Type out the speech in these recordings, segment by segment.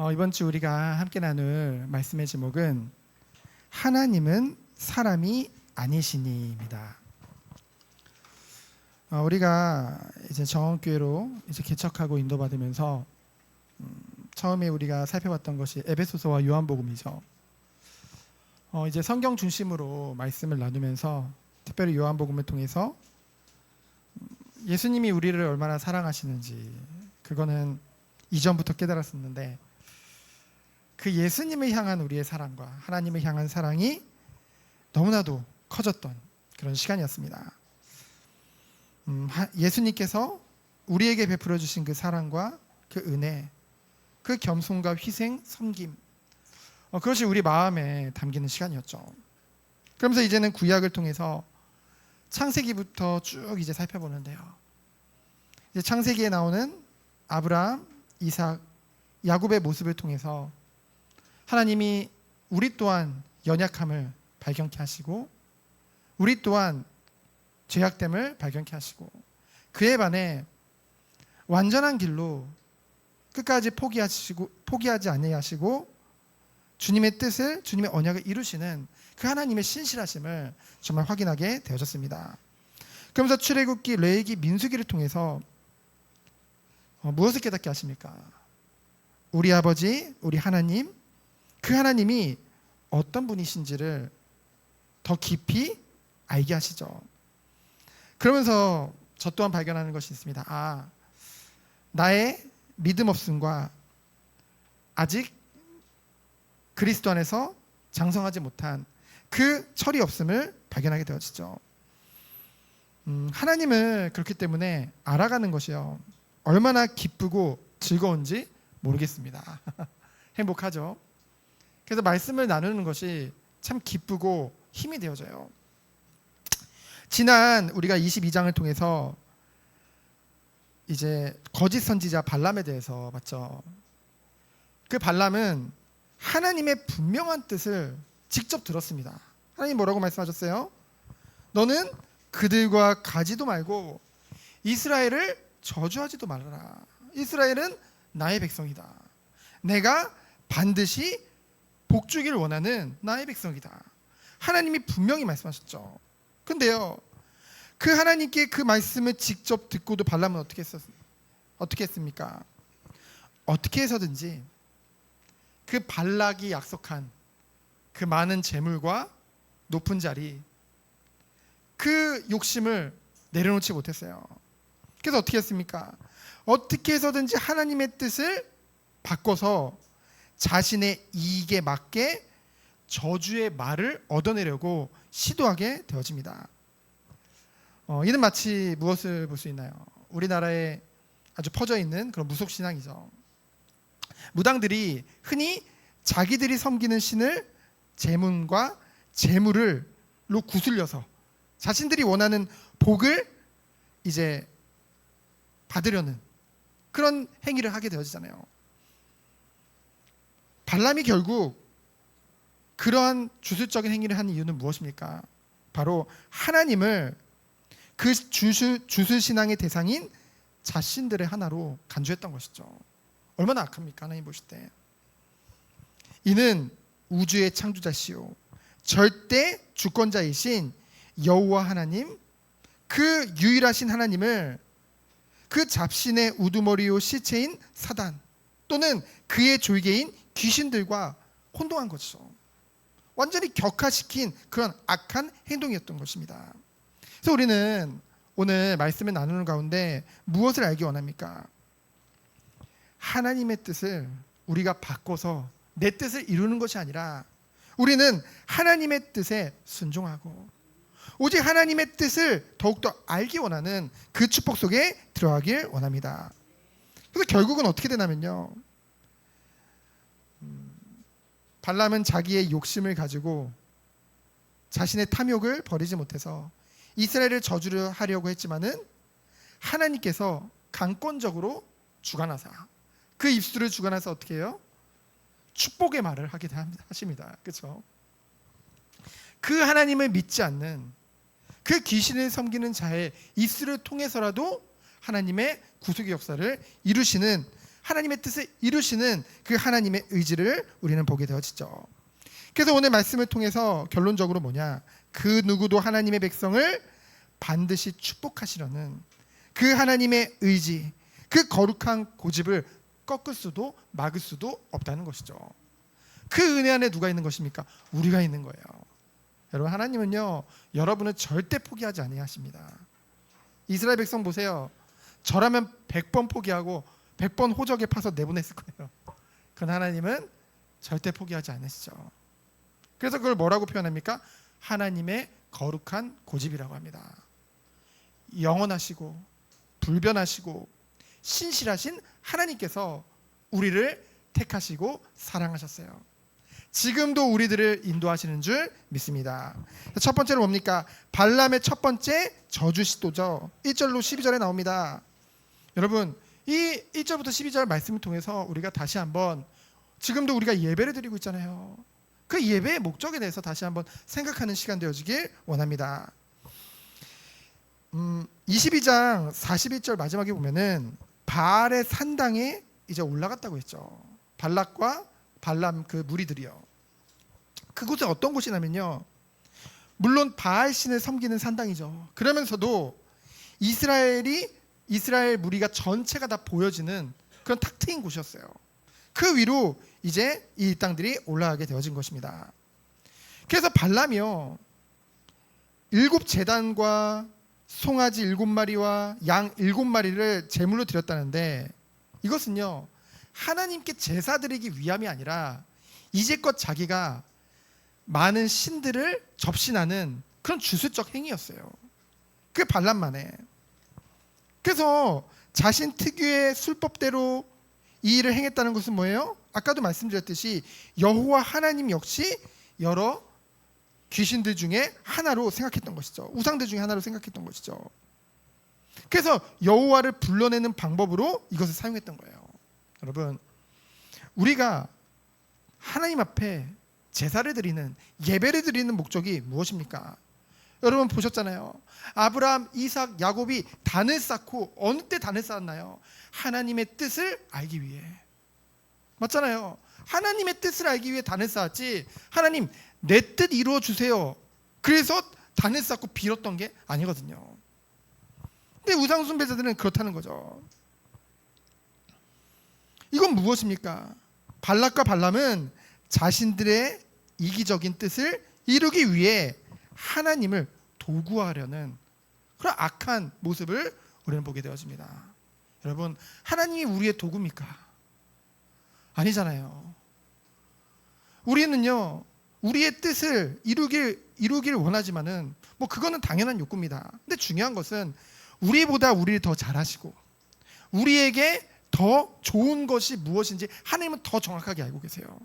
이번 주 우리가 함께 나눌 말씀의 제목은 하나님은 사람이 아니시니입니다. 우리가 이제 정원교회로 이제 개척하고 인도받으면서 처음에 우리가 살펴봤던 것이 에베소서와 요한복음이죠. 이제 성경 중심으로 말씀을 나누면서 특별히 요한복음을 통해서 예수님이 우리를 얼마나 사랑하시는지 그거는 이전부터 깨달았었는데 그 예수님을 향한 우리의 사랑과 하나님을 향한 사랑이 너무나도 커졌던 그런 시간이었습니다. 예수님께서 우리에게 베풀어 주신 그 사랑과 그 은혜, 그 겸손과 희생, 섬김, 그것이 우리 마음에 담기는 시간이었죠. 그러면서 이제는 구약을 통해서 창세기부터 쭉 이제 살펴보는데요. 이제 창세기에 나오는 아브라함, 이삭, 야곱의 모습을 통해서 하나님이 우리 또한 연약함을 발견케 하시고 우리 또한 죄악됨을 발견케 하시고 그에 반해 완전한 길로 끝까지 포기하지 아니하시고 주님의 뜻을, 주님의 언약을 이루시는 그 하나님의 신실하심을 정말 확인하게 되어졌습니다. 그러면서 출애굽기, 레위기, 민수기를 통해서 무엇을 깨닫게 하십니까? 우리 아버지, 우리 하나님, 그 하나님이 어떤 분이신지를 더 깊이 알게 하시죠. 그러면서 저 또한 발견하는 것이 있습니다. 나의 믿음 없음과 아직 그리스도 안에서 장성하지 못한 그 철이 없음을 발견하게 되어지죠. 하나님을 그렇기 때문에 알아가는 것이요 얼마나 기쁘고 즐거운지 모르겠습니다. 행복하죠. 그래서 말씀을 나누는 것이 참 기쁘고 힘이 되어져요. 지난 우리가 22장을 통해서 이제 거짓 선지자 발람에 대해서 봤죠. 그 발람은 하나님의 분명한 뜻을 직접 들었습니다. 하나님 뭐라고 말씀하셨어요? 너는 그들과 가지도 말고 이스라엘을 저주하지도 말아라. 이스라엘은 나의 백성이다. 내가 반드시 복주기를 원하는 나의 백성이다. 하나님이 분명히 말씀하셨죠. 근데요, 그 하나님께 그 말씀을 직접 듣고도 발람은 어떻게 했습니까? 어떻게 해서든지 그 발락이 약속한 그 많은 재물과 높은 자리, 그 욕심을 내려놓지 못했어요. 그래서 어떻게 했습니까? 어떻게 해서든지 하나님의 뜻을 바꿔서 자신의 이익에 맞게 저주의 말을 얻어내려고 시도하게 되어집니다. 이는 마치 무엇을 볼 수 있나요? 우리나라에 아주 퍼져 있는 그런 무속신앙이죠. 무당들이 흔히 자기들이 섬기는 신을 재문과 재물로 구슬려서 자신들이 원하는 복을 이제 받으려는 그런 행위를 하게 되어지잖아요. 발람이 결국 그러한 주술적인 행위를 한 이유는 무엇입니까? 바로 하나님을 그 주술신앙의 대상인 자신들의 하나로 간주했던 것이죠. 얼마나 악합니까? 하나님 보실 때. 이는 우주의 창조자시요 절대 주권자이신 여호와 하나님, 그 유일하신 하나님을 그 잡신의 우두머리요 시체인 사단 또는 그의 졸개인 귀신들과 혼동한 것이죠. 완전히 격화시킨 그런 악한 행동이었던 것입니다. 그래서 우리는 오늘 말씀을 나누는 가운데 무엇을 알기 원합니까? 하나님의 뜻을 우리가 바꿔서 내 뜻을 이루는 것이 아니라 우리는 하나님의 뜻에 순종하고 오직 하나님의 뜻을 더욱더 알기 원하는 그 축복 속에 들어가길 원합니다. 그래서 결국은 어떻게 되냐면요, 발람은 자기의 욕심을 가지고 자신의 탐욕을 버리지 못해서 이스라엘을 저주를 하려고 했지만은 하나님께서 강권적으로 주관하사 그 입술을 주관해서 어떻게 해요? 축복의 말을 하게 하십니다. 그렇죠? 그 하나님을 믿지 않는 그 귀신을 섬기는 자의 입술을 통해서라도 하나님의 구속의 역사를 이루시는 하나님의 뜻을 이루시는 그 하나님의 의지를 우리는 보게 되어지죠. 그래서 오늘 말씀을 통해서 결론적으로 뭐냐, 그 누구도 하나님의 백성을 반드시 축복하시려는 그 하나님의 의지, 그 거룩한 고집을 꺾을 수도 막을 수도 없다는 것이죠. 그 은혜 안에 누가 있는 것입니까? 우리가 있는 거예요. 여러분, 하나님은요, 여러분을 절대 포기하지 아니하십니다. 이스라엘 백성 보세요. 저라면 100번 포기하고 100번 호적에 파서 내보냈을 거예요. 그러나 하나님은 절대 포기하지 않으시죠. 그래서 그걸 뭐라고 표현합니까? 하나님의 거룩한 고집이라고 합니다. 영원하시고 불변하시고 신실하신 하나님께서 우리를 택하시고 사랑하셨어요. 지금도 우리들을 인도하시는 줄 믿습니다. 첫 번째로 뭡니까? 발람의 첫 번째 저주 시도죠. 1절로 12절에 나옵니다. 여러분, 이 1절부터 12절 말씀을 통해서 우리가 다시 한번, 지금도 우리가 예배를 드리고 있잖아요. 그 예배의 목적에 대해서 다시 한번 생각하는 시간 되어지길 원합니다. 22장 41절 마지막에 보면은 바알의 산당에 이제 올라갔다고 했죠. 발락과 발람 그 무리들이요. 그곳은 어떤 곳이냐면요, 물론 바알 신을 섬기는 산당이죠. 그러면서도 이스라엘 무리가 전체가 다 보여지는 그런 탁 트인 곳이었어요. 그 위로 이제 이 땅들이 올라가게 되어진 것입니다. 그래서 발람이요, 7제단과 송아지 7마리와 양 7마리를 제물로 드렸다는데, 이것은요 하나님께 제사 드리기 위함이 아니라 이제껏 자기가 많은 신들을 접신하는 그런 주술적 행위였어요. 그게 발람만에. 그래서 자신 특유의 술법대로 이 일을 행했다는 것은 뭐예요? 아까도 말씀드렸듯이 여호와 하나님 역시 여러 귀신들 중에 하나로 생각했던 것이죠. 우상들 중에 하나로 생각했던 것이죠. 그래서 여호와를 불러내는 방법으로 이것을 사용했던 거예요. 여러분, 우리가 하나님 앞에 제사를 드리는, 예배를 드리는 목적이 무엇입니까? 여러분 보셨잖아요. 아브라함, 이삭, 야곱이 단을 쌓고, 어느 때 단을 쌓았나요? 하나님의 뜻을 알기 위해. 맞잖아요. 하나님의 뜻을 알기 위해 단을 쌓았지, 하나님 내 뜻 이루어 주세요, 그래서 단을 쌓고 빌었던 게 아니거든요. 근데 우상 숭배자들은 그렇다는 거죠. 이건 무엇입니까? 발락과 발람은 자신들의 이기적인 뜻을 이루기 위해 하나님을 도구하려는 그런 악한 모습을 우리는 보게 되어집니다. 여러분, 하나님이 우리의 도구입니까? 아니잖아요. 우리는요, 우리의 뜻을 이루길 원하지만은 뭐 그거는 당연한 욕구입니다. 근데 중요한 것은 우리보다 우리를 더 잘하시고 우리에게 더 좋은 것이 무엇인지 하나님은 더 정확하게 알고 계세요.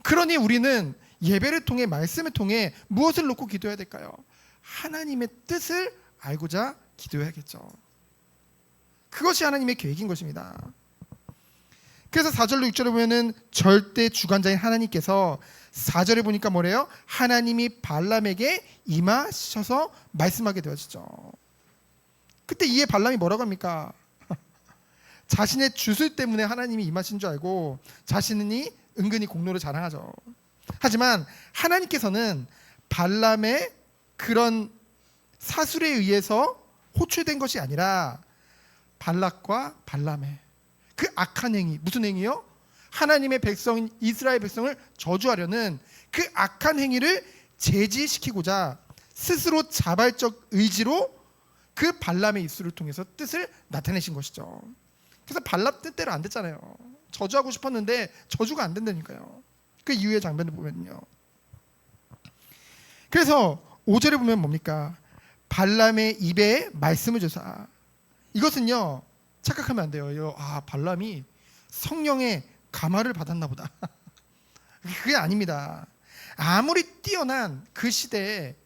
그러니 우리는 예배를 통해, 말씀을 통해 무엇을 놓고 기도해야 될까요? 하나님의 뜻을 알고자 기도해야겠죠. 그것이 하나님의 계획인 것입니다. 그래서 4절로 6절에 보면은 절대 주관자인 하나님께서, 4절에 보니까 뭐래요? 하나님이 발람에게 임하셔서 말씀하게 되어지죠. 그때 이에 발람이 뭐라고 합니까? 자신의 주술 때문에 하나님이 임하신 줄 알고 자신이 은근히 공로를 자랑하죠. 하지만 하나님께서는 발람의 그런 사술에 의해서 호출된 것이 아니라 발락과 발람의 그 악한 행위, 무슨 행위요? 하나님의 백성인 이스라엘 백성을 저주하려는 그 악한 행위를 제지시키고자 스스로 자발적 의지로 그 발람의 입술을 통해서 뜻을 나타내신 것이죠. 그래서 발람 뜻대로 안 됐잖아요. 저주하고 싶었는데 저주가 안 된다니까요. 그 이후의 장면을 보면요. 그래서 5절에 보면 뭡니까? 발람의 입에 말씀을 주사. 이것은요, 착각하면 안 돼요. 발람이 성령의 감화를 받았나 보다. 그게 아닙니다. 아무리 뛰어난 그 시대에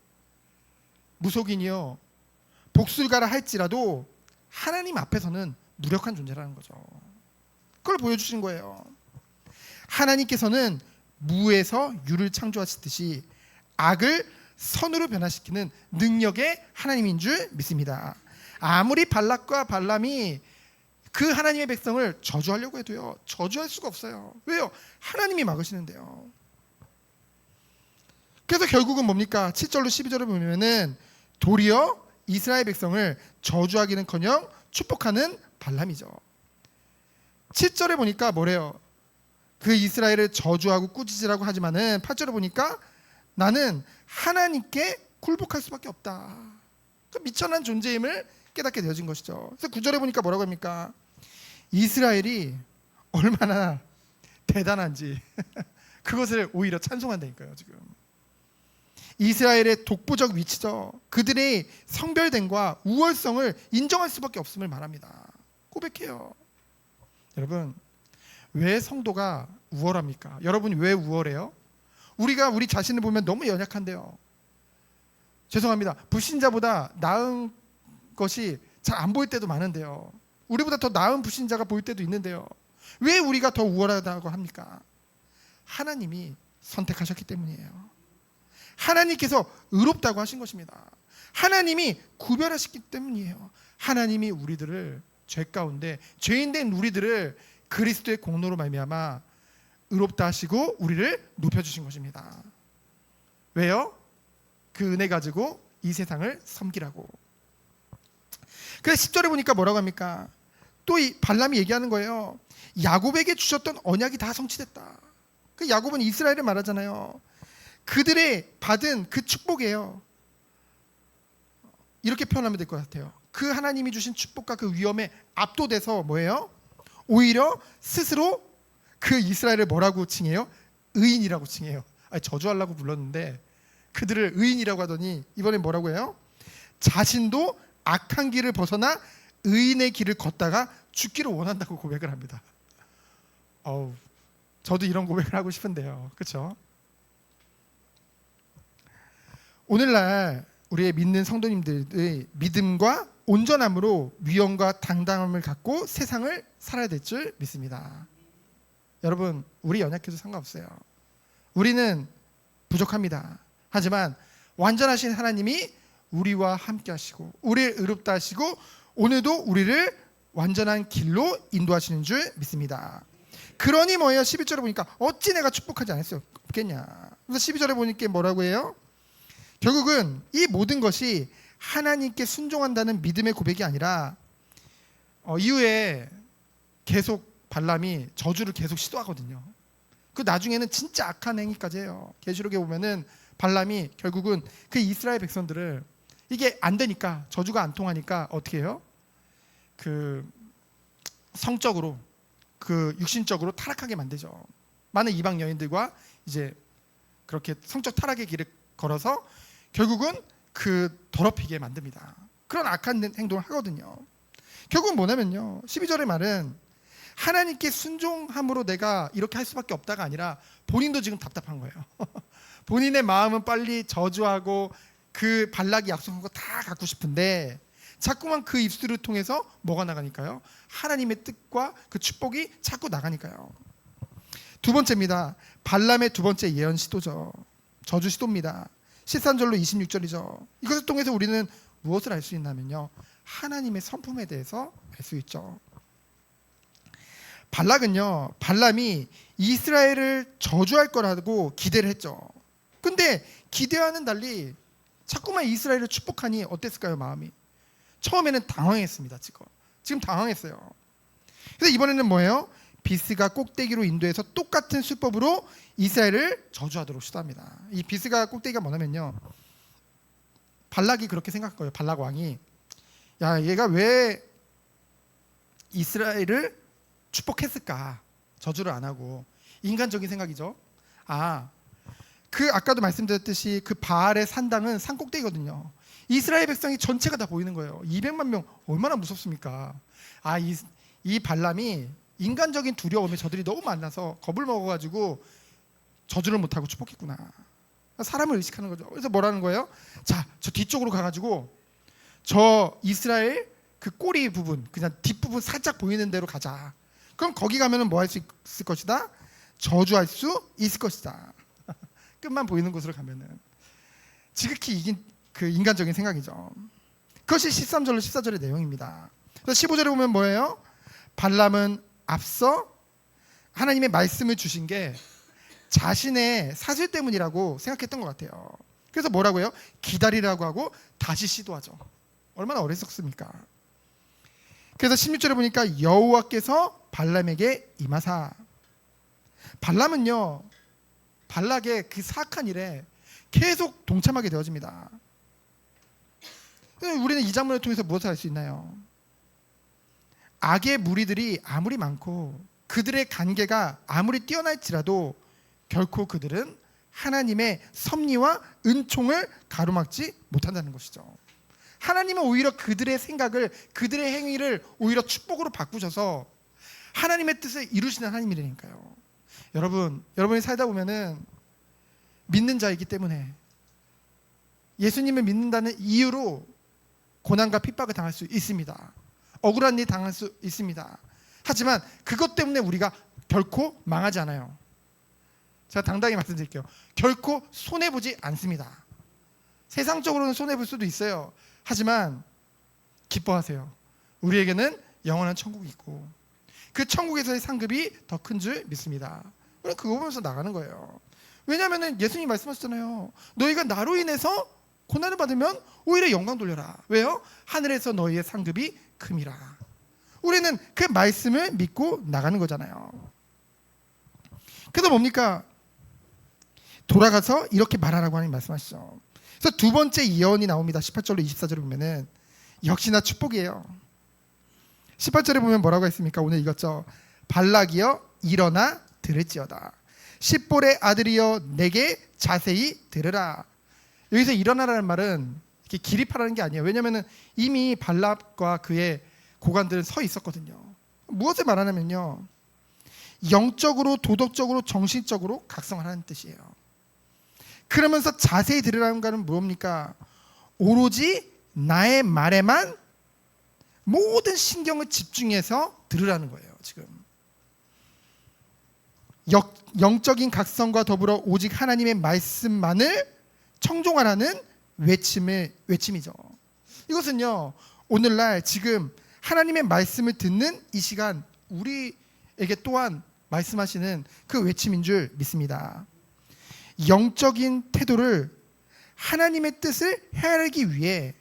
무속인이요, 복술가라 할지라도 하나님 앞에서는 무력한 존재라는 거죠. 그걸 보여주신 거예요. 하나님께서는 무에서 유를 창조하시듯이 악을 선으로 변화시키는 능력의 하나님인 줄 믿습니다. 아무리 발락과 발람이 그 하나님의 백성을 저주하려고 해도요, 저주할 수가 없어요. 왜요? 하나님이 막으시는데요. 그래서 결국은 뭡니까? 7절로 12절을 보면은 도리어 이스라엘 백성을 저주하기는커녕 축복하는 발람이죠. 7절에 보니까 뭐래요? 그 이스라엘을 저주하고 꾸짖으라고 하지만은 8절에 보니까 나는 하나님께 굴복할 수밖에 없다. 그 미천한 존재임을 깨닫게 되어진 것이죠. 그래서 9절에 보니까 뭐라고 합니까? 이스라엘이 얼마나 대단한지 그것을 오히려 찬송한다니까요. 지금 이스라엘의 독보적 위치죠. 그들의 성별됨과 우월성을 인정할 수밖에 없음을 말합니다. 고백해요. 여러분, 왜 성도가 우월합니까? 여러분 왜 우월해요? 우리가 우리 자신을 보면 너무 연약한데요. 죄송합니다. 불신자보다 나은 것이 잘 안 보일 때도 많은데요. 우리보다 더 나은 불신자가 보일 때도 있는데요. 왜 우리가 더 우월하다고 합니까? 하나님이 선택하셨기 때문이에요. 하나님께서 의롭다고 하신 것입니다. 하나님이 구별하셨기 때문이에요. 하나님이 우리들을 죄 가운데 죄인된 우리들을 그리스도의 공로로 말미암아 의롭다 하시고 우리를 높여주신 것입니다. 왜요? 그 은혜 가지고 이 세상을 섬기라고. 그래서 10절에 보니까 뭐라고 합니까? 또 이 발람이 얘기하는 거예요. 야곱에게 주셨던 언약이 다 성취됐다. 그 야곱은 이스라엘을 말하잖아요. 그들의 받은 그 축복이에요. 이렇게 표현하면 될 것 같아요. 그 하나님이 주신 축복과 그 위엄에 압도돼서 뭐예요? 오히려 스스로 그 이스라엘을 뭐라고 칭해요? 의인이라고 칭해요. 아니, 저주하려고 불렀는데 그들을 의인이라고 하더니 이번엔 뭐라고 해요? 자신도 악한 길을 벗어나 의인의 길을 걷다가 죽기를 원한다고 고백을 합니다. 저도 이런 고백을 하고 싶은데요. 그렇죠? 오늘날 우리의 믿는 성도님들의 믿음과 온전함으로 위엄과 당당함을 갖고 세상을 살아야 될 줄 믿습니다. 여러분, 우리 연약해도 상관없어요. 우리는 부족합니다. 하지만 완전하신 하나님이 우리와 함께 하시고 우리를 의롭다 하시고 오늘도 우리를 완전한 길로 인도하시는 줄 믿습니다. 그러니 뭐예요? 11절에 보니까 어찌 내가 축복하지 않을 수 없겠냐. 그래서 12절에 보니까 뭐라고 해요? 결국은 이 모든 것이 하나님께 순종한다는 믿음의 고백이 아니라 이후에 계속 발람이 저주를 계속 시도하거든요. 그 나중에는 진짜 악한 행위까지 해요. 계시록에 보면은 발람이 결국은 그 이스라엘 백성들을 이게 안 되니까 저주가 안 통하니까 어떻게 해요? 그 성적으로 그 육신적으로 타락하게 만들죠. 많은 이방 여인들과 이제 그렇게 성적 타락의 길을 걸어서 결국은 그 더럽히게 만듭니다. 그런 악한 행동을 하거든요. 결국은 뭐냐면요, 12절의 말은 하나님께 순종함으로 내가 이렇게 할 수밖에 없다가 아니라 본인도 지금 답답한 거예요. 본인의 마음은 빨리 저주하고 그 발락이 약속한 거 다 갖고 싶은데 자꾸만 그 입술을 통해서 뭐가 나가니까요? 하나님의 뜻과 그 축복이 자꾸 나가니까요. 두 번째입니다. 발람의 두 번째 예언 시도죠. 저주 시도입니다. 13절로 26절이죠. 이것을 통해서 우리는 무엇을 알 수 있냐면요, 하나님의 성품에 대해서 알 수 있죠. 발람이 이스라엘을 저주할 거라고 기대를 했죠. 근데 기대와는 달리 자꾸만 이스라엘을 축복하니 어땠을까요? 마음이 처음에는 당황했습니다. 지금 당황했어요. 그래서 이번에는 뭐예요? 비스가 꼭대기로 인도해서 똑같은 수법으로 이스라엘을 저주하도록 시도합니다. 이 비스가 꼭대기가 뭐냐면요, 발락이 그렇게 생각할 거예요. 발락 왕이, 야, 얘가 왜 이스라엘을 축복했을까? 저주를 안 하고. 인간적인 생각이죠. 아까도 말씀드렸듯이 그 바알의 산당은 산 꼭대기거든요. 이스라엘 백성이 전체가 다 보이는 거예요. 200만 명, 얼마나 무섭습니까? 이 발람이 인간적인 두려움에 저들이 너무 많아서 겁을 먹어가지고 저주를 못하고 축복했구나. 사람을 의식하는 거죠. 그래서 뭐라는 거예요? 자, 저 뒤쪽으로 가가지고 저 이스라엘 그 꼬리 부분, 그냥 뒷부분 살짝 보이는 데로 가자. 그럼 거기 가면은 뭐 할 수 있을 것이다? 저주할 수 있을 것이다. 끝만 보이는 곳으로 가면은. 지극히 이긴 그 인간적인 생각이죠. 그것이 13절로 14절의 내용입니다. 그래서 15절에 보면 뭐예요? 발람은 앞서 하나님의 말씀을 주신 게 자신의 사실 때문이라고 생각했던 것 같아요. 그래서 뭐라고요? 기다리라고 하고 다시 시도하죠. 얼마나 어리석습니까? 그래서 16절에 보니까 여호와께서 발람에게 임하사. 발람은요, 발락의 그 사악한 일에 계속 동참하게 되어집니다. 우리는 이 장면을 통해서 무엇을 알 수 있나요? 악의 무리들이 아무리 많고 그들의 관계가 아무리 뛰어날지라도 결코 그들은 하나님의 섭리와 은총을 가로막지 못한다는 것이죠. 하나님은 오히려 그들의 생각을, 그들의 행위를 오히려 축복으로 바꾸셔서 하나님의 뜻을 이루시는 하나님이라니까요. 여러분이 살다 보면은 믿는 자이기 때문에 예수님을 믿는다는 이유로 고난과 핍박을 당할 수 있습니다. 억울한 일 당할 수 있습니다. 하지만 그것 때문에 우리가 결코 망하지 않아요. 제가 당당히 말씀드릴게요. 결코 손해보지 않습니다. 세상적으로는 손해볼 수도 있어요. 하지만 기뻐하세요. 우리에게는 영원한 천국이 있고 그 천국에서의 상급이 더 큰 줄 믿습니다. 우리는 그거 보면서 나가는 거예요. 왜냐하면 예수님이 말씀하셨잖아요. 너희가 나로 인해서 고난을 받으면 오히려 영광 돌려라. 왜요? 하늘에서 너희의 상급이 큼이라. 우리는 그 말씀을 믿고 나가는 거잖아요. 그래서 뭡니까? 돌아가서 이렇게 말하라고 하나님 말씀하시죠. 그래서 두 번째 예언이 나옵니다. 18절로 24절을 보면은 역시나 축복이에요. 18절에 보면 뭐라고 했습니까? 오늘 읽었죠. 발락이여 일어나 들을지어다. 십볼의 아들이여 내게 자세히 들으라. 여기서 일어나라는 말은 이렇게 기립하라는 게 아니에요. 왜냐하면 이미 발락과 그의 고관들은 서 있었거든요. 무엇을 말하냐면요, 영적으로, 도덕적으로, 정신적으로 각성하라는 뜻이에요. 그러면서 자세히 들으라는 것은 뭡니까? 오로지 나의 말에만 모든 신경을 집중해서 들으라는 거예요. 지금 영적인 각성과 더불어 오직 하나님의 말씀만을 청종하라는 외침이죠. 이것은요, 오늘날 지금 하나님의 말씀을 듣는 이 시간 우리에게 또한 말씀하시는 그 외침인 줄 믿습니다. 영적인 태도를 하나님의 뜻을 헤아리기 위해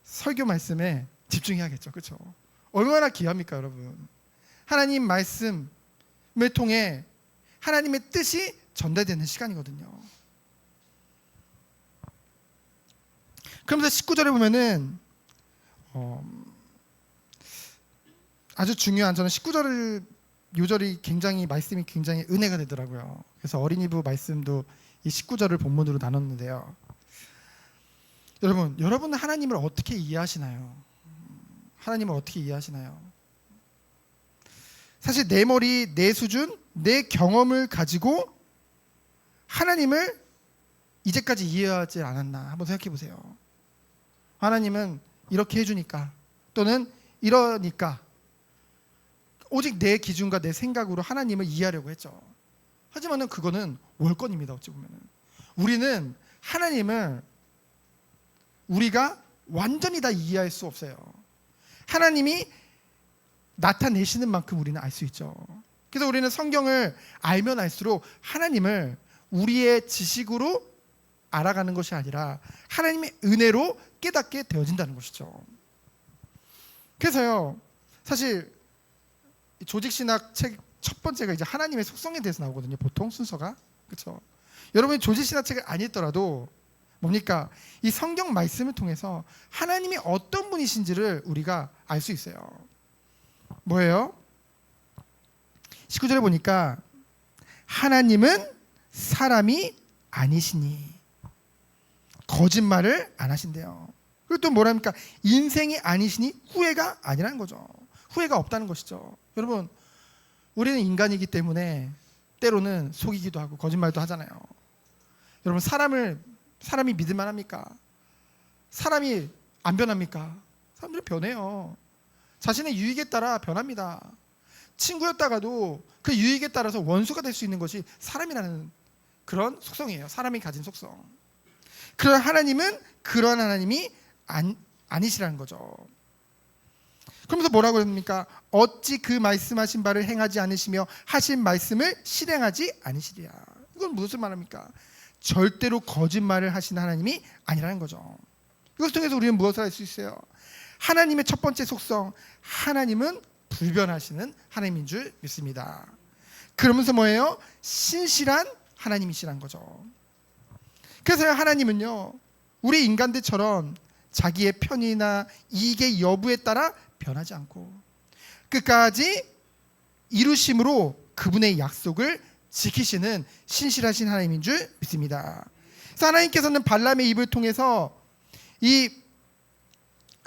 설교 말씀에 집중해야겠죠. 그렇죠? 얼마나 귀합니까, 여러분? 하나님 말씀을 통해 하나님의 뜻이 전달되는 시간이거든요. 그러면서 19절에 보면은 아주 중요한, 저는 19절 요절이 말씀이 굉장히 은혜가 되더라고요. 그래서 어린이부 말씀도 이 19절을 본문으로 나눴는데요. 여러분은 하나님을 어떻게 이해하시나요? 하나님을 어떻게 이해하시나요? 사실 내 머리, 내 수준, 내 경험을 가지고 하나님을 이제까지 이해하지 않았나 한번 생각해 보세요. 하나님은 이렇게 해주니까, 또는 이러니까 오직 내 기준과 내 생각으로 하나님을 이해하려고 했죠. 하지만 그거는 월권입니다. 어찌 보면 우리는 하나님을 우리가 완전히 다 이해할 수 없어요. 하나님이 나타내시는 만큼 우리는 알 수 있죠. 그래서 우리는 성경을 알면 알수록 하나님을 우리의 지식으로 알아가는 것이 아니라 하나님의 은혜로 깨닫게 되어진다는 것이죠. 그래서요, 사실 조직신학 책 첫 번째가 이제 하나님의 속성에 대해서 나오거든요. 보통 순서가, 그렇죠? 여러분이 조직신학 책을 안 읽더라도 뭡니까? 이 성경 말씀을 통해서 하나님이 어떤 분이신지를 우리가 알 수 있어요. 뭐예요? 19절에 보니까 하나님은 사람이 아니시니 거짓말을 안 하신대요. 그리고 또 뭐랍니까? 인생이 아니시니 후회가 아니라는 거죠. 후회가 없다는 것이죠. 여러분, 우리는 인간이기 때문에 때로는 속이기도 하고 거짓말도 하잖아요. 여러분, 사람이 믿을만 합니까? 사람이 안 변합니까? 사람들이 변해요. 자신의 유익에 따라 변합니다. 친구였다가도 그 유익에 따라서 원수가 될 수 있는 것이 사람이라는 그런 속성이에요. 사람이 가진 속성. 그러나 하나님은 그런 하나님이 아니시라는 거죠. 그러면서 뭐라고 합니까? 어찌 그 말씀하신 바를 행하지 않으시며 하신 말씀을 실행하지 않으시리야. 이건 무슨 말입니까? 절대로 거짓말을 하시는 하나님이 아니라는 거죠. 이것을 통해서 우리는 무엇을 알 수 있어요? 하나님의 첫 번째 속성, 하나님은 불변하시는 하나님인 줄 믿습니다. 그러면서 뭐예요? 신실한 하나님이시란 거죠. 그래서 하나님은요, 우리 인간들처럼 자기의 편의나 이익의 여부에 따라 변하지 않고 끝까지 이루심으로 그분의 약속을 지키시는 신실하신 하나님인 줄 믿습니다. 그래서 하나님께서는 발람의 입을 통해서 이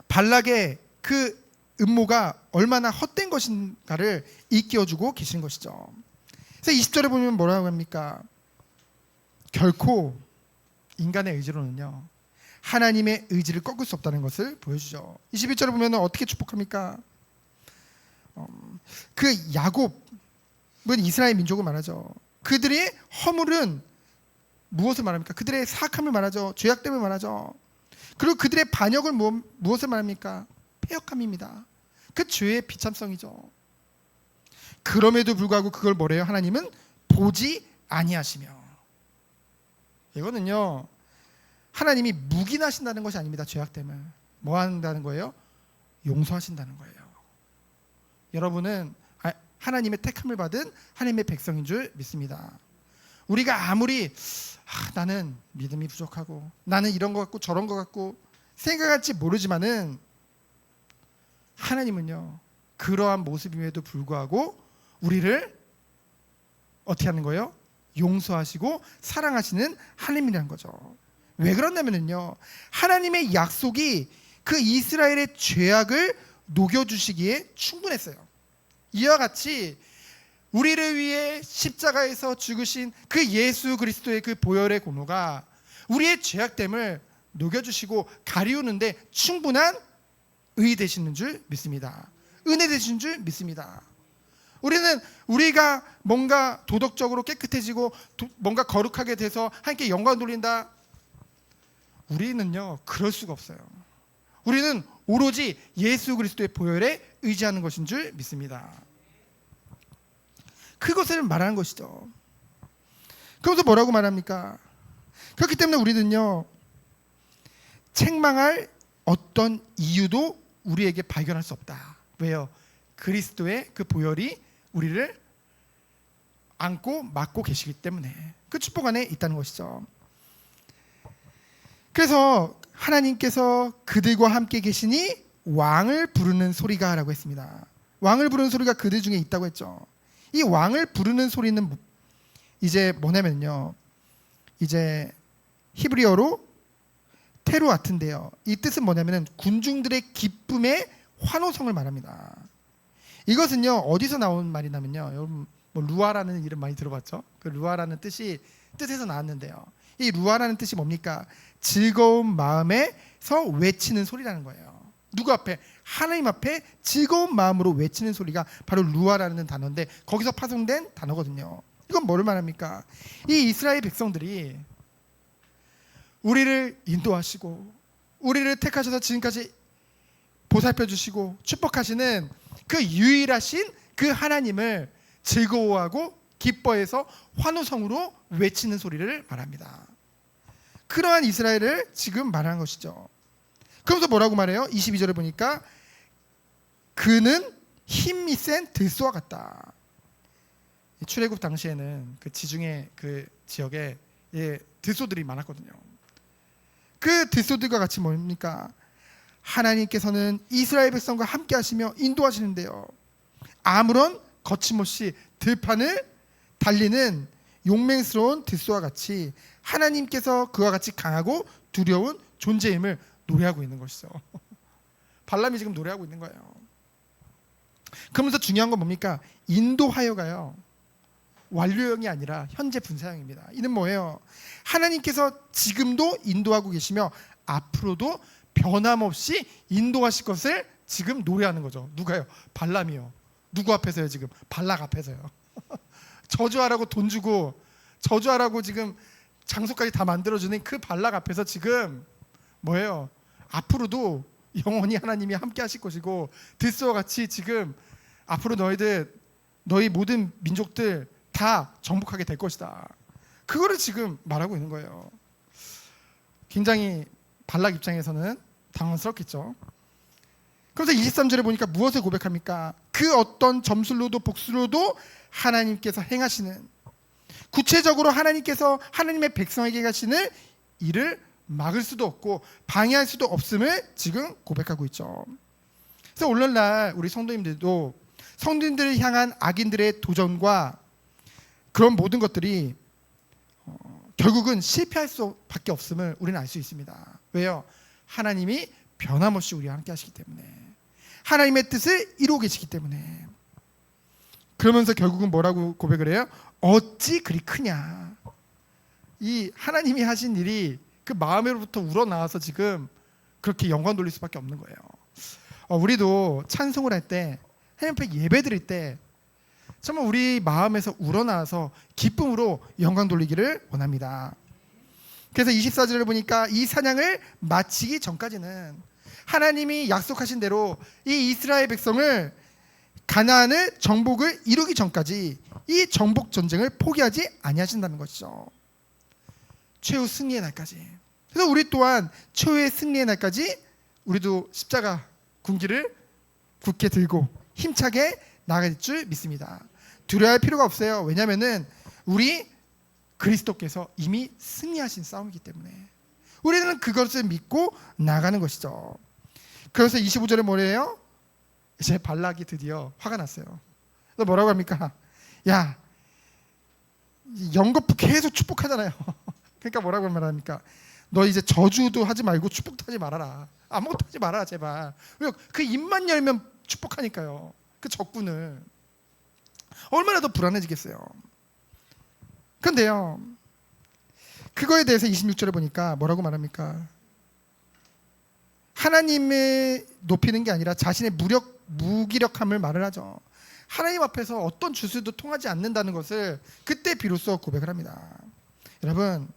발락의 그 음모가 얼마나 헛된 것인가를 일깨워주고 계신 것이죠. 그래서 20절에 보면 뭐라고 합니까? 결코 인간의 의지로는요, 하나님의 의지를 꺾을 수 없다는 것을 보여주죠. 21절에 보면 어떻게 축복합니까? 그 야곱은 이스라엘 민족을 말하죠. 그들의 허물은 무엇을 말합니까? 그들의 사악함을 말하죠. 죄악됨을 말하죠. 그리고 그들의 반역을 무엇을 말합니까? 패역함입니다. 그 죄의 비참성이죠. 그럼에도 불구하고 그걸 뭐래요? 하나님은 보지 아니하시며. 이거는요, 하나님이 묵인하신다는 것이 아닙니다. 죄악됨을 뭐 한다는 거예요? 용서하신다는 거예요. 여러분은 하나님의 택함을 받은 하나님의 백성인 줄 믿습니다. 우리가 아무리 나는 믿음이 부족하고 나는 이런 것 같고 저런 것 같고 생각할지 모르지만은 하나님은요, 그러한 모습임에도 불구하고 우리를 어떻게 하는 거예요? 용서하시고 사랑하시는 하나님이라는 거죠. 왜 그러냐면요, 하나님의 약속이 그 이스라엘의 죄악을 녹여주시기에 충분했어요. 이와 같이 우리를 위해 십자가에서 죽으신 그 예수 그리스도의 그 보혈의 공로가 우리의 죄악됨을 녹여주시고 가리우는데 충분한 의 되시는 줄 믿습니다. 은혜 되시는 줄 믿습니다. 우리는 우리가 뭔가 도덕적으로 깨끗해지고 뭔가 거룩하게 돼서 하나님께 영광 돌린다, 우리는요 그럴 수가 없어요. 우리는 오로지 예수 그리스도의 보혈에 의지하는 것인 줄 믿습니다. 그것을 말하는 것이죠. 그래서 뭐라고 말합니까? 그렇기 때문에 우리는요, 책망할 어떤 이유도 우리에게 발견할 수 없다. 왜요? 그리스도의 그 보혈이 우리를 안고 막고 계시기 때문에 그 축복 안에 있다는 것이죠. 그래서 하나님께서 그들과 함께 계시니 왕을 부르는 소리가 라고 했습니다. 왕을 부르는 소리가 그들 중에 있다고 했죠. 이 왕을 부르는 소리는 이제 뭐냐면요, 이제 히브리어로 테루아트인데요, 이 뜻은 뭐냐면은 군중들의 기쁨의 환호성을 말합니다. 이것은요 어디서 나온 말이냐면요, 여러분 뭐 루아라는 이름 많이 들어봤죠? 그 루아라는 뜻에서 나왔는데요, 이 루아라는 뜻이 뭡니까? 즐거운 마음에서 외치는 소리라는 거예요. 누구 앞에? 하나님 앞에 즐거운 마음으로 외치는 소리가 바로 루아라는 단어인데 거기서 파송된 단어거든요. 이건 뭐를 말합니까? 이 이스라엘 백성들이 우리를 인도하시고 우리를 택하셔서 지금까지 보살펴 주시고 축복하시는 그 유일하신 그 하나님을 즐거워하고 기뻐해서 환호성으로 외치는 소리를 말합니다. 그러한 이스라엘을 지금 말하는 것이죠. 그러면서 뭐라고 말해요? 22절에 보니까 그는 힘이 센 들소와 같다. 출애굽 당시에는 그 지중해 그 지역에 들소들이 많았거든요. 그 들소들과 같이 뭡니까? 하나님께서는 이스라엘 백성과 함께 하시며 인도하시는데요, 아무런 거침없이 들판을 달리는 용맹스러운 들소와 같이 하나님께서 그와 같이 강하고 두려운 존재임을 노래하고 있는 것이죠. 발람이 지금 노래하고 있는 거예요. 그러면서 중요한 건 뭡니까? 인도하여가요 완료형이 아니라 현재 분사형입니다. 이는 뭐예요? 하나님께서 지금도 인도하고 계시며 앞으로도 변함없이 인도하실 것을 지금 노래하는 거죠. 누가요? 발람이요. 누구 앞에서요? 지금 발락 앞에서요. 저주하라고 돈 주고 저주하라고 지금 장소까지 다 만들어주는 그 발락 앞에서 지금 뭐예요? 앞으로도 영원히 하나님이 함께 하실 것이고 드스와 같이 지금 앞으로 너희 모든 민족들 다 정복하게 될 것이다. 그거를 지금 말하고 있는 거예요. 굉장히 발락 입장에서는 당황스럽겠죠. 그래서 23절에 보니까 무엇을 고백합니까? 그 어떤 점술로도 복수로도 하나님께서 행하시는, 구체적으로 하나님께서 하나님의 백성에게 하시는 일을 막을 수도 없고 방해할 수도 없음을 지금 고백하고 있죠. 그래서 오늘날 우리 성도님들도 성도님들을 향한 악인들의 도전과 그런 모든 것들이 결국은 실패할 수밖에 없음을 우리는 알 수 있습니다. 왜요? 하나님이 변함없이 우리와 함께 하시기 때문에, 하나님의 뜻을 이루고 계시기 때문에. 그러면서 결국은 뭐라고 고백을 해요? 어찌 그리 크냐. 이 하나님이 하신 일이 그 마음으로부터 우러나와서 지금 그렇게 영광 돌릴 수밖에 없는 거예요. 우리도 찬송을 할 때, 하나님 앞에 예배 드릴 때 정말 우리 마음에서 우러나와서 기쁨으로 영광 돌리기를 원합니다. 그래서 24절을 보니까 이 사냥을 마치기 전까지는 하나님이 약속하신 대로 이 이스라엘 백성을 가나안을 정복을 이루기 전까지 이 정복 전쟁을 포기하지 아니하신다는 것이죠. 최후 승리의 날까지. 그래서 우리 또한 최후의 승리의 날까지 우리도 십자가 군기를 굳게 들고 힘차게 나아갈 줄 믿습니다. 두려워할 필요가 없어요. 왜냐하면은 우리 그리스도께서 이미 승리하신 싸움이기 때문에 우리는 그것을 믿고 나가는 것이죠. 그래서 25절에 뭐래요? 이제 발락이 드디어 화가 났어요. 그래서 뭐라고 합니까? 야, 연거푸 계속 축복하잖아요. 그러니까 뭐라고 말합니까? 너 이제 저주도 하지 말고 축복도 하지 말아라. 아무것도 하지 말아라 제발. 왜? 그 입만 열면 축복하니까요. 그 적군을. 얼마나 더 불안해지겠어요. 그런데요, 그거에 대해서 26절에 보니까 뭐라고 말합니까? 하나님을 높이는 게 아니라 자신의 무기력함을 말을 하죠. 하나님 앞에서 어떤 주술도 통하지 않는다는 것을 그때 비로소 고백을 합니다. 여러분,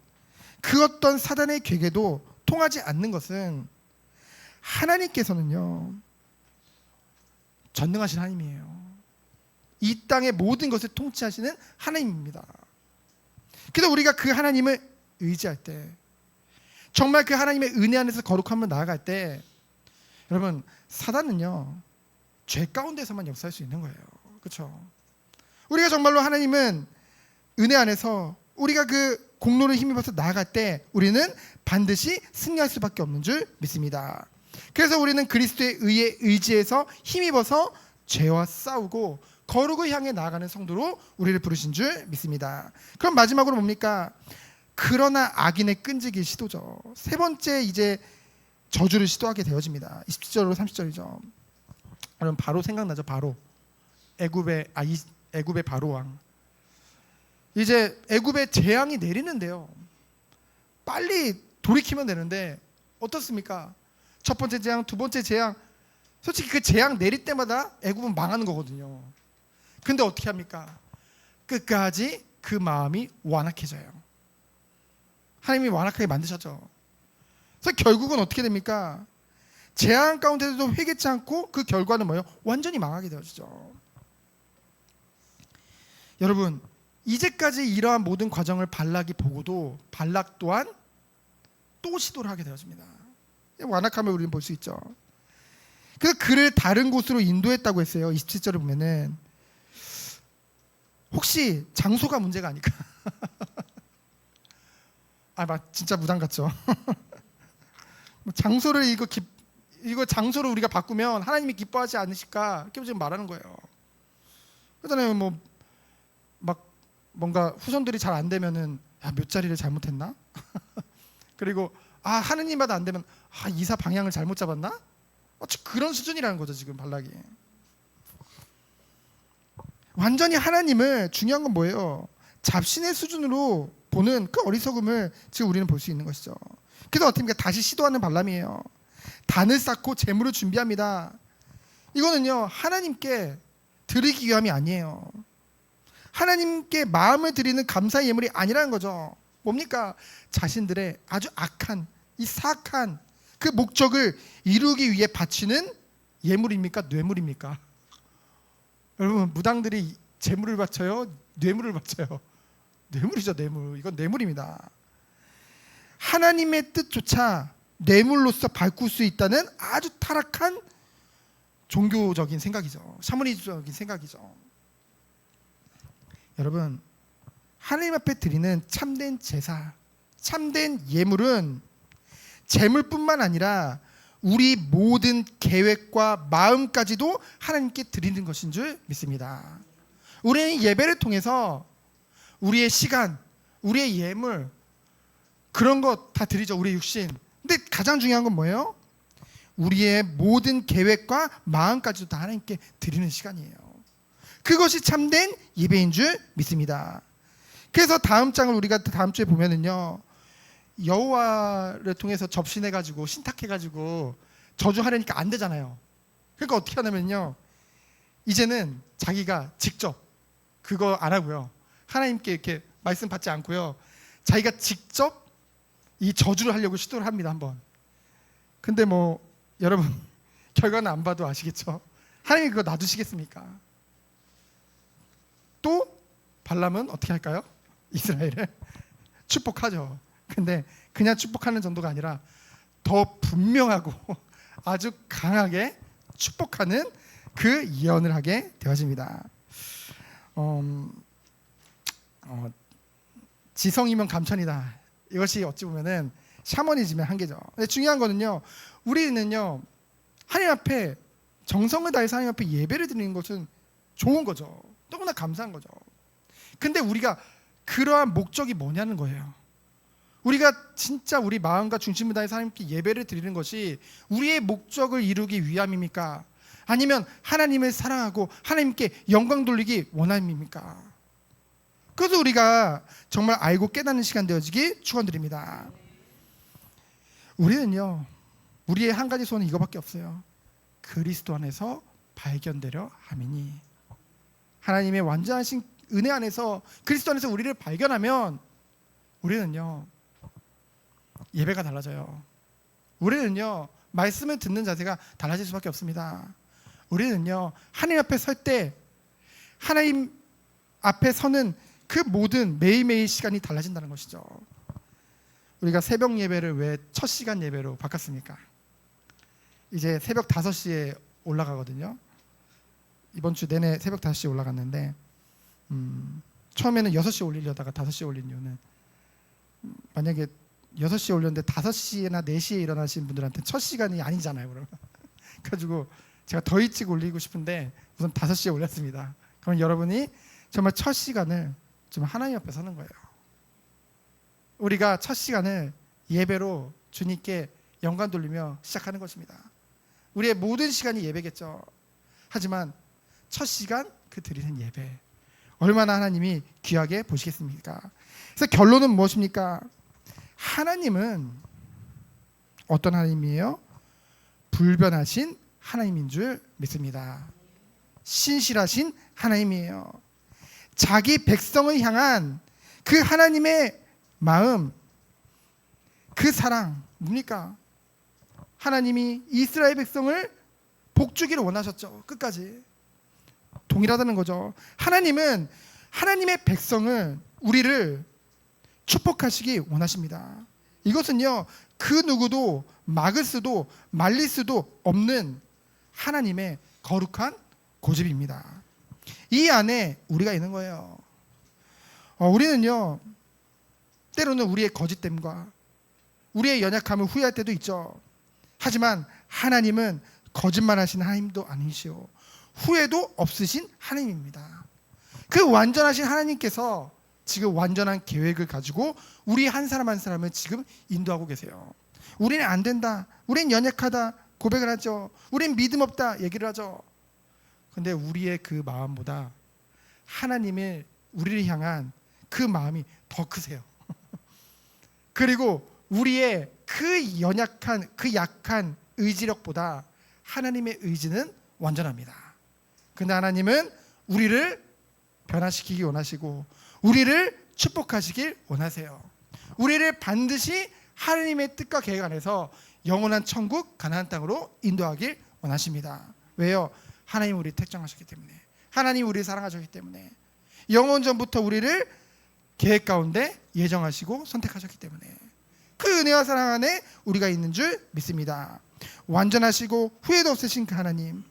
그 어떤 사단의 계계도 통하지 않는 것은 하나님께서는요 전능하신 하나님이에요. 이 땅의 모든 것을 통치하시는 하나님입니다. 그래서 우리가 그 하나님을 의지할 때, 정말 그 하나님의 은혜 안에서 거룩함을 나아갈 때, 여러분, 사단은요 죄 가운데서만 역사할 수 있는 거예요. 그렇죠? 우리가 정말로 하나님은 은혜 안에서 우리가 그 공로를 힘입어서 나아갈 때 우리는 반드시 승리할 수밖에 없는 줄 믿습니다. 그래서 우리는 그리스도의 의에 의지해서 힘입어서 죄와 싸우고 거룩을 향해 나아가는 성도로 우리를 부르신 줄 믿습니다. 그럼 마지막으로 뭡니까? 그러나 악인의 끈질긴 시도죠. 세 번째 이제 저주를 시도하게 되어집니다. 27절로 30절이죠. 여러분 바로 생각나죠? 바로 애굽의 바로 왕. 이제 애굽에 재앙이 내리는데요. 빨리 돌이키면 되는데 어떻습니까? 첫 번째 재앙, 두 번째 재앙. 솔직히 그 재앙 내릴 때마다 애굽은 망하는 거거든요. 근데 어떻게 합니까? 끝까지 그 마음이 완악해져요. 하나님이 완악하게 만드셨죠. 그래서 결국은 어떻게 됩니까? 재앙 가운데서도 회개치 않고 그 결과는 뭐예요? 완전히 망하게 되어지죠. 여러분, 이제까지 이러한 모든 과정을 발락이 보고도 발락 또한 또 시도를 하게 되어집니다. 완악함을 우리는 볼 수 있죠. 그래서 그를 다른 곳으로 인도했다고 했어요. 27절을 보면은 혹시 장소가 문제가 아닐까? 진짜 무당 같죠. 장소를 이거 장소를 우리가 바꾸면 하나님이 기뻐하지 않으실까? 이렇게 지금 말하는 거예요. 그러잖아요. 뭔가 후손들이 잘 안 되면은 몇 자리를 잘못했나? 그리고 하느님마다 안 되면 이사 방향을 잘못 잡았나? 그런 수준이라는 거죠 지금 발락이. 완전히 하나님을 중요한 건 뭐예요? 잡신의 수준으로 보는 그 어리석음을 지금 우리는 볼 수 있는 것이죠. 그래서 어떻게 합니까? 다시 시도하는 발람이에요. 단을 쌓고 재물을 준비합니다. 이거는요 하나님께 드리기 위함이 아니에요. 하나님께 마음을 드리는 감사의 예물이 아니라는 거죠. 뭡니까? 자신들의 아주 악한 이 사악한 그 목적을 이루기 위해 바치는 예물입니까? 뇌물입니까? 여러분, 무당들이 재물을 바쳐요? 뇌물을 바쳐요? 뇌물이죠, 뇌물. 이건 뇌물입니다. 하나님의 뜻조차 뇌물로서 바꿀 수 있다는 아주 타락한 종교적인 생각이죠. 샤머니즘적인 생각이죠. 여러분, 하나님 앞에 드리는 참된 제사, 참된 예물은 재물뿐만 아니라 우리 모든 계획과 마음까지도 하나님께 드리는 것인 줄 믿습니다. 우리는 예배를 통해서 우리의 시간, 우리의 예물, 그런 거 다 드리죠. 우리의 육신. 근데 가장 중요한 건 뭐예요? 우리의 모든 계획과 마음까지도 다 하나님께 드리는 시간이에요. 그것이 참된 예배인 줄 믿습니다. 그래서 다음 장을 우리가 다음 주에 보면은요, 여호와를 통해서 접신해가지고 신탁해가지고 저주하려니까 안 되잖아요. 그러니까 어떻게 하냐면요, 이제는 자기가 직접 그거 안 하고요, 하나님께 이렇게 말씀 받지 않고요, 자기가 직접 이 저주를 하려고 시도를 합니다. 한번. 근데 뭐 여러분, 결과는 안 봐도 아시겠죠? 하나님이 그거 놔두시겠습니까? 또 발람은 어떻게 할까요? 이스라엘을 축복하죠. 근데 그냥 축복하는 정도가 아니라 더 분명하고 아주 강하게 축복하는 그 예언을 하게 되어집니다. 지성이면 감천이다. 이것이 어찌 보면은 샤머니즘의 한계죠. 근데 중요한 거는요, 우리는요, 하나님 앞에 정성을 다해서 하나님 앞에 예배를 드리는 것은 좋은 거죠. 너무나 감사한 거죠. 근데 우리가 그러한 목적이 뭐냐는 거예요. 우리가 진짜 우리 마음과 중심을 다해서 하나님께 예배를 드리는 것이 우리의 목적을 이루기 위함입니까? 아니면 하나님을 사랑하고 하나님께 영광 돌리기 원함입니까? 그래서 우리가 정말 알고 깨닫는 시간 되어지기 축원드립니다. 우리는요, 우리의 한 가지 소원은 이거밖에 없어요. 그리스도 안에서 발견되려 함이니. 하나님의 완전하신 은혜 안에서, 그리스도 안에서 우리를 발견하면 우리는요, 예배가 달라져요. 우리는요, 말씀을 듣는 자세가 달라질 수밖에 없습니다. 우리는요, 하나님 앞에 설 때 하나님 앞에 서는 그 모든 매일매일 시간이 달라진다는 것이죠. 우리가 새벽 예배를 왜 첫 시간 예배로 바꿨습니까? 이제 새벽 5시에 올라가거든요. 이번 주 내내 새벽 5시에 올라갔는데, 처음에는 6시에 올리려다가 5시에 올린 이유는, 만약에 6시에 올렸는데 5시나 4시에 일어나신 분들한테 첫 시간이 아니잖아요. 그러면. 그래가지고 제가 더 일찍 올리고 싶은데 우선 5시에 올렸습니다. 그럼 여러분이 정말 첫 시간을 좀 하나님 앞에 서는 거예요. 우리가 첫 시간을 예배로 주님께 영광 돌리며 시작하는 것입니다. 우리의 모든 시간이 예배겠죠. 하지만 첫 시간 그 드리는 예배, 얼마나 하나님이 귀하게 보시겠습니까? 그래서 결론은 무엇입니까? 하나님은 어떤 하나님이에요? 불변하신 하나님인 줄 믿습니다. 신실하신 하나님이에요. 자기 백성을 향한 그 하나님의 마음, 그 사랑 뭡니까? 하나님이 이스라엘 백성을 복주기를 원하셨죠. 끝까지 동일하다는 거죠. 하나님은 하나님의 백성을, 우리를 축복하시기 원하십니다. 이것은요, 그 누구도 막을 수도 말릴 수도 없는 하나님의 거룩한 고집입니다. 이 안에 우리가 있는 거예요. 우리는요, 때로는 우리의 거짓됨과 우리의 연약함을 후회할 때도 있죠. 하지만 하나님은 거짓말하시는 하나님도 아니시오, 후회도 없으신 하나님입니다. 그 완전하신 하나님께서 지금 완전한 계획을 가지고 우리 한 사람 한 사람을 지금 인도하고 계세요. 우리는 안 된다, 우리는 연약하다 고백을 하죠. 우리는 믿음 없다 얘기를 하죠. 근데 우리의 그 마음보다 하나님의 우리를 향한 그 마음이 더 크세요. 그리고 우리의 그 연약한, 그 약한 의지력보다 하나님의 의지는 완전합니다. 근데 하나님은 우리를 변화시키기 원하시고 우리를 축복하시길 원하세요. 우리를 반드시 하나님의 뜻과 계획 안에서 영원한 천국 가나안 땅으로 인도하길 원하십니다. 왜요? 하나님 우리 택정하셨기 때문에, 하나님 우리 사랑하셨기 때문에, 영원 전부터 우리를 계획 가운데 예정하시고 선택하셨기 때문에 그 은혜와 사랑 안에 우리가 있는 줄 믿습니다. 완전하시고 후회도 없으신 그 하나님,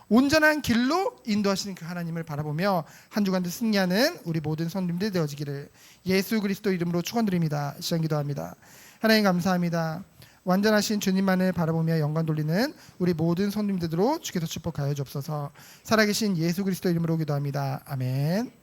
온전한 길로 인도하시는 그 하나님을 바라보며 한 주간도 승리하는 우리 모든 성도님들 되어지기를 예수 그리스도 이름으로 축원드립니다. 시간 기도합니다. 하나님 감사합니다. 완전하신 주님만을 바라보며 영광 돌리는 우리 모든 성도님들로 주께서 축복하여 주옵소서. 살아계신 예수 그리스도 이름으로 기도합니다. 아멘.